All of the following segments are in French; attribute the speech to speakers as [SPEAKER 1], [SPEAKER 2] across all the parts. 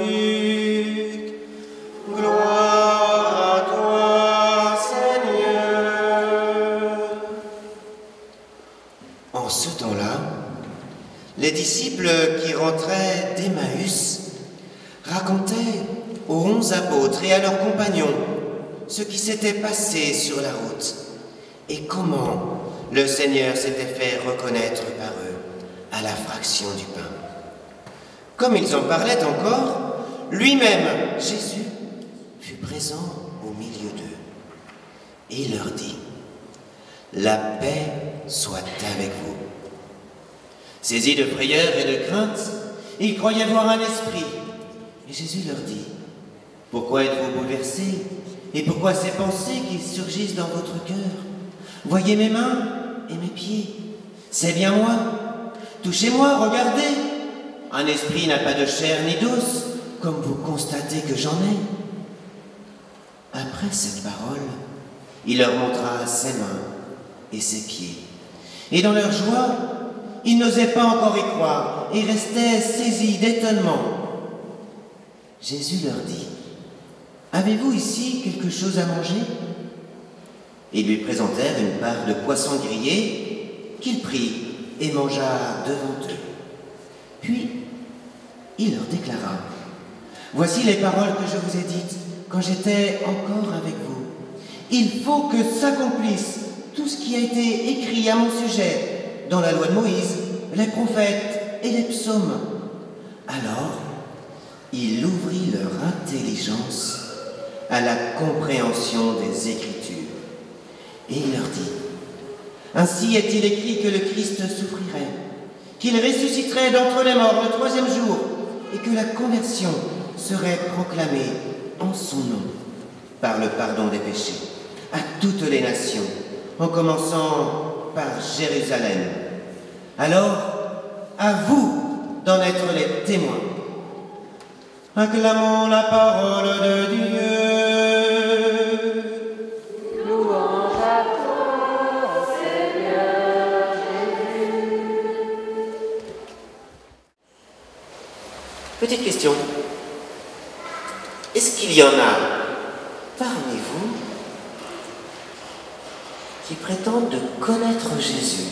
[SPEAKER 1] Luc. Gloire à toi, Seigneur. En ce temps-là, les disciples qui rentraient d'Emmaüs racontaient aux 11 apôtres et à leurs compagnons ce qui s'était passé sur la route et comment le Seigneur s'était fait reconnaître par eux à la fraction du pain. Comme ils en parlaient encore, lui-même, Jésus, fut présent au milieu d'eux. Et il leur dit, « La paix soit avec vous. » Saisis de frayeur et de crainte, ils croyaient voir un esprit. Et Jésus leur dit, « Pourquoi êtes-vous bouleversés? Et pourquoi ces pensées qui surgissent dans votre cœur? Voyez mes mains et mes pieds. C'est bien moi. Touchez-moi, regardez. Un esprit n'a pas de chair ni d'os, comme vous constatez que j'en ai. » Après cette parole, il leur montra ses mains et ses pieds. Et dans leur joie, ils n'osaient pas encore y croire et restaient saisis d'étonnement. Jésus leur dit, « Avez-vous ici quelque chose à manger ?» Ils lui présentèrent une part de poisson grillé qu'il prit et mangea devant eux. Puis, il leur déclara, « Voici les paroles que je vous ai dites quand j'étais encore avec vous. Il faut que s'accomplisse tout ce qui a été écrit à mon sujet dans la loi de Moïse, les prophètes et les psaumes. » Alors, il ouvrit leur intelligence à la compréhension des Écritures. Et il leur dit, « Ainsi est-il écrit que le Christ souffrirait, qu'il ressusciterait d'entre les morts le 3e jour, et que la conversion serait proclamée en son nom, par le pardon des péchés, à toutes les nations, en commençant par Jérusalem. Alors, à vous d'en être les témoins. » Acclamons la parole de Dieu.
[SPEAKER 2] Louange à toi, Seigneur Jésus.
[SPEAKER 1] Petite question. Est-ce qu'il y en a parmi vous qui prétendent de connaître Jésus?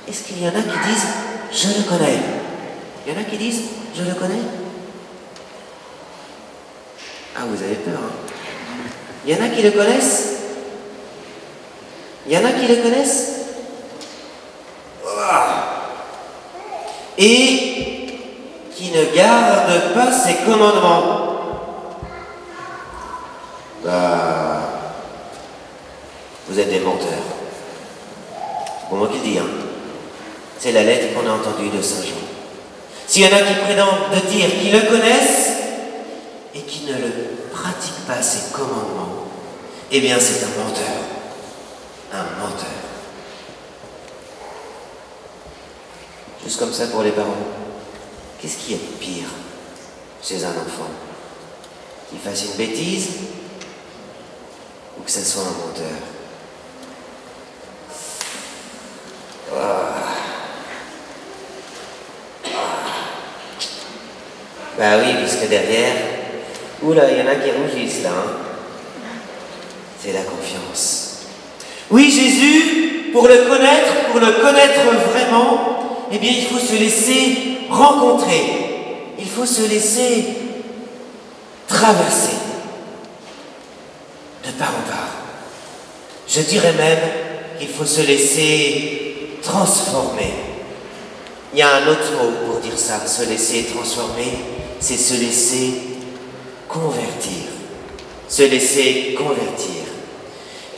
[SPEAKER 1] Est-ce qu'il y en a qui disent « je le connais » ? Il y en a qui disent « je le connais » ? Ah, vous avez peur, hein? Il y en a qui le connaissent? Il y en a qui le connaissent? Et qui ne gardent pas ses commandements? Vous êtes des menteurs. C'est pour moi qui le dis, hein. C'est la lettre qu'on a entendue de Saint Jean. S'il y en a qui prétendent de dire qu'ils le connaissent et qui ne le pratiquent pas ses commandements, eh bien c'est un menteur. Un menteur. Juste comme ça pour les parents. Qu'est-ce qui est de pire chez un enfant? Qu'il fasse une bêtise ou que ce soit un menteur? Bah oui, puisque derrière, oula, il y en a qui rougissent là, hein. C'est la confiance. Oui, Jésus, pour le connaître vraiment, eh bien il faut se laisser rencontrer. Il faut se laisser traverser de part en part. Je dirais même qu'il faut se laisser transformer. Il y a un autre mot pour dire ça, se laisser transformer, c'est se laisser convertir. Se laisser convertir.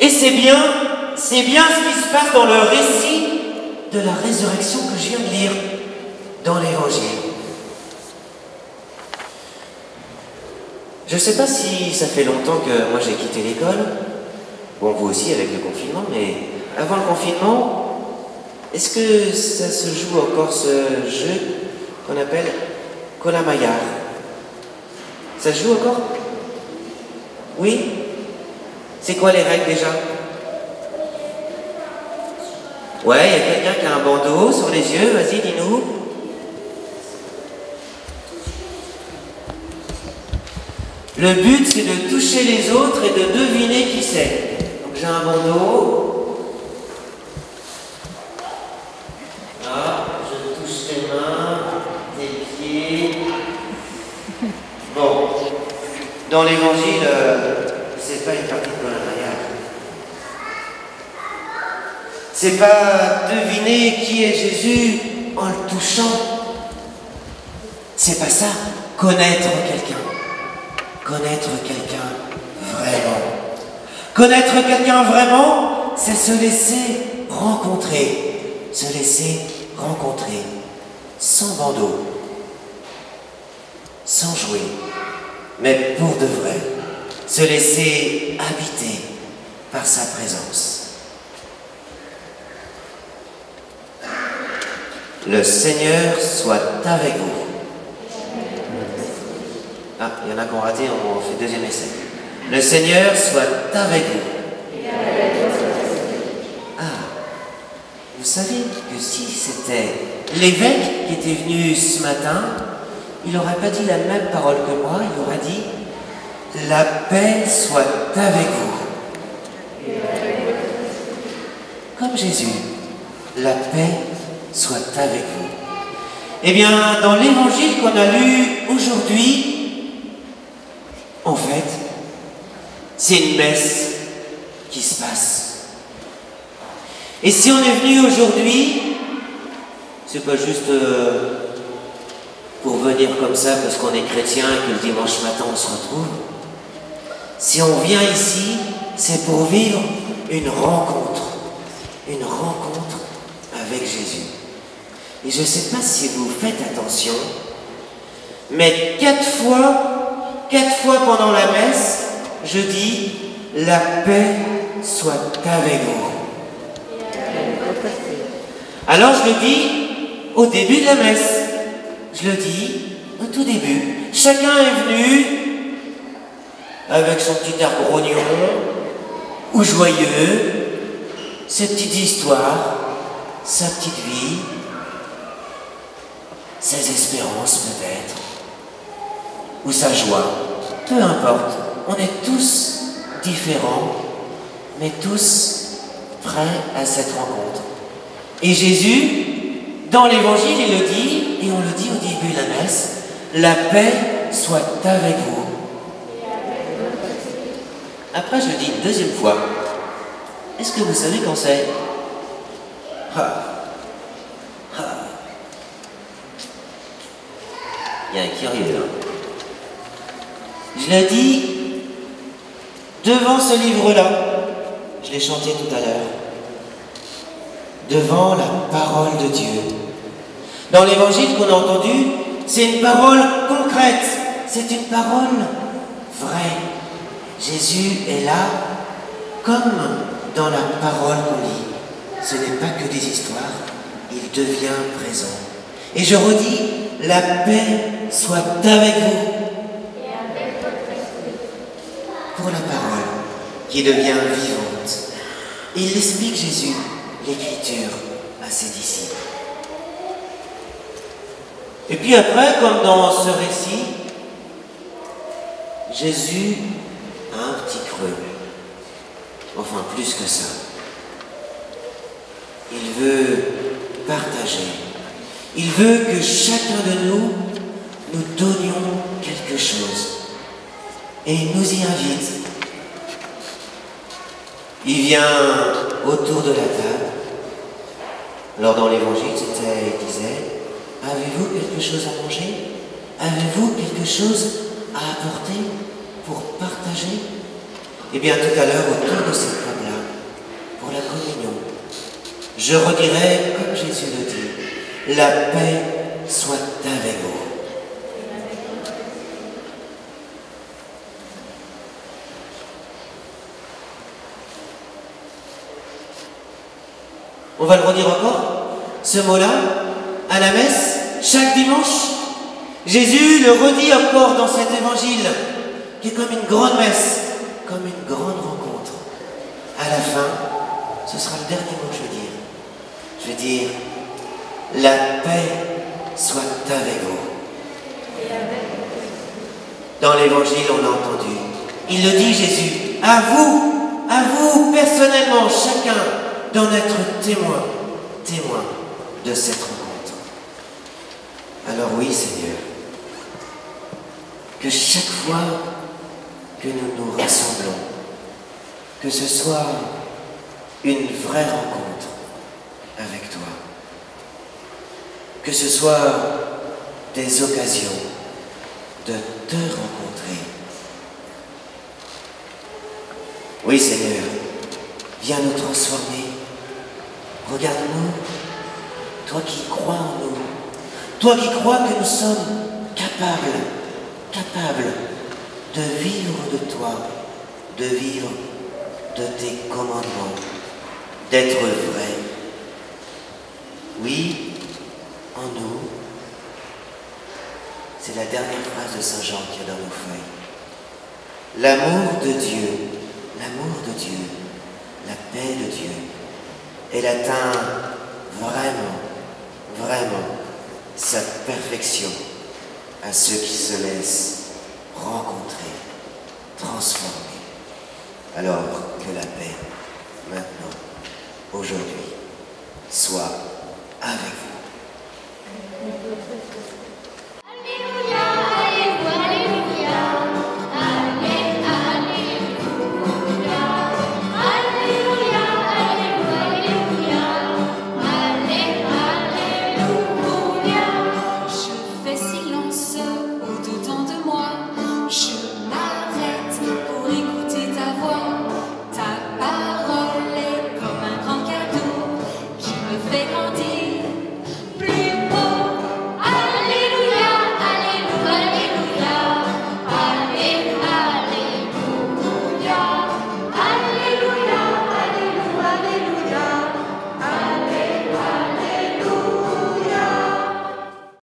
[SPEAKER 1] Et c'est bien ce qui se passe dans le récit de la résurrection que je viens de lire dans l'Évangile. Je ne sais pas si ça fait longtemps que moi j'ai quitté l'école, bon vous aussi avec le confinement, mais avant le confinement, est-ce que ça se joue encore ce jeu qu'on appelle Colamaillard? Ça se joue encore? Oui? C'est quoi les règles déjà? Ouais, il y a quelqu'un qui a un bandeau sur les yeux, vas-y, dis-nous. Le but, c'est de toucher les autres et de deviner qui c'est. Donc j'ai un bandeau. Là, je touche tes mains, tes pieds. Bon, dans l'évangile, c'est pas une partie de coloriage. C'est pas deviner qui est Jésus en le touchant. C'est pas ça, connaître quelqu'un. Connaître quelqu'un vraiment. Connaître quelqu'un vraiment, c'est se laisser rencontrer. Se laisser rencontrer. Sans bandeau. Sans jouer. Mais pour de vrai. Se laisser habiter par sa présence. Le Seigneur soit avec vous. Ah, il y en a qui ont raté, on fait deuxième essai. Le Seigneur soit avec vous. Ah, vous savez que si c'était l'évêque qui était venu ce matin, il n'aurait pas dit la même parole que moi, il aurait dit « La paix soit avec vous ». Comme Jésus, la paix soit avec vous. Eh bien, dans l'évangile qu'on a lu aujourd'hui, en fait, c'est une messe qui se passe. Et si on est venu aujourd'hui, c'est pas juste pour venir comme ça parce qu'on est chrétien et que le dimanche matin on se retrouve. Si on vient ici, c'est pour vivre une rencontre avec Jésus. Et je ne sais pas si vous faites attention, mais 4 fois pendant la messe, je dis « La paix soit avec vous ». Alors je le dis au début de la messe, je le dis au tout début. Chacun est venu avec son petit air grognon ou joyeux, ses petites histoires, sa petite vie, ses espérances peut-être, ou sa joie, peu importe. On est tous différents, mais tous prêts à cette rencontre. Et Jésus, dans l'évangile, il le dit, et on le dit au début de la messe, la paix soit avec vous. Après, je le dis une deuxième fois. Est-ce que vous savez quand c'est? Il y a un curieux, hein. Je l'ai dit devant ce livre-là. Je l'ai chanté tout à l'heure. Devant la parole de Dieu. Dans l'évangile qu'on a entendu, c'est une parole concrète. C'est une parole vraie. Jésus est là comme dans la parole qu'on lit. Ce n'est pas que des histoires, il devient présent. Et je redis, la paix soit avec vous. Pour la parole qui devient vivante. Il explique Jésus, l'Écriture, à ses disciples. Et puis après, comme dans ce récit, Jésus a un petit creux. Enfin, plus que ça. Il veut partager. Il veut que chacun de nous donnions quelque chose. Et il nous y invite. Il vient autour de la table. Alors dans l'évangile, il disait, avez-vous quelque chose à manger? Avez-vous quelque chose à apporter pour partager? Eh bien tout à l'heure, autour de cette table-là, pour la communion, je redirai, comme Jésus le dit, la paix soit avec vous. On va le redire encore, ce mot-là, à la messe, chaque dimanche. Jésus le redit encore dans cet évangile, qui est comme une grande messe, comme une grande rencontre. À la fin, ce sera le dernier mot que je vais dire. Je vais dire, la paix soit avec vous. Dans l'Évangile, on a entendu. Il le dit, Jésus, à vous, personnellement, chacun, d'en être témoin de cette rencontre. Alors oui, Seigneur, que chaque fois que nous nous rassemblons, que ce soit une vraie rencontre avec toi, que ce soit des occasions de te rencontrer. Oui, Seigneur, viens nous transformer. Regarde-nous, toi qui crois en nous, toi qui crois que nous sommes capables de vivre de toi, de vivre de tes commandements, d'être vrai. Oui, en nous, c'est la dernière phrase de Saint Jean qu'il y a dans nos feuilles. L'amour de Dieu, la paix de Dieu, elle atteint vraiment sa perfection à ceux qui se laissent rencontrer, transformer. Alors que la paix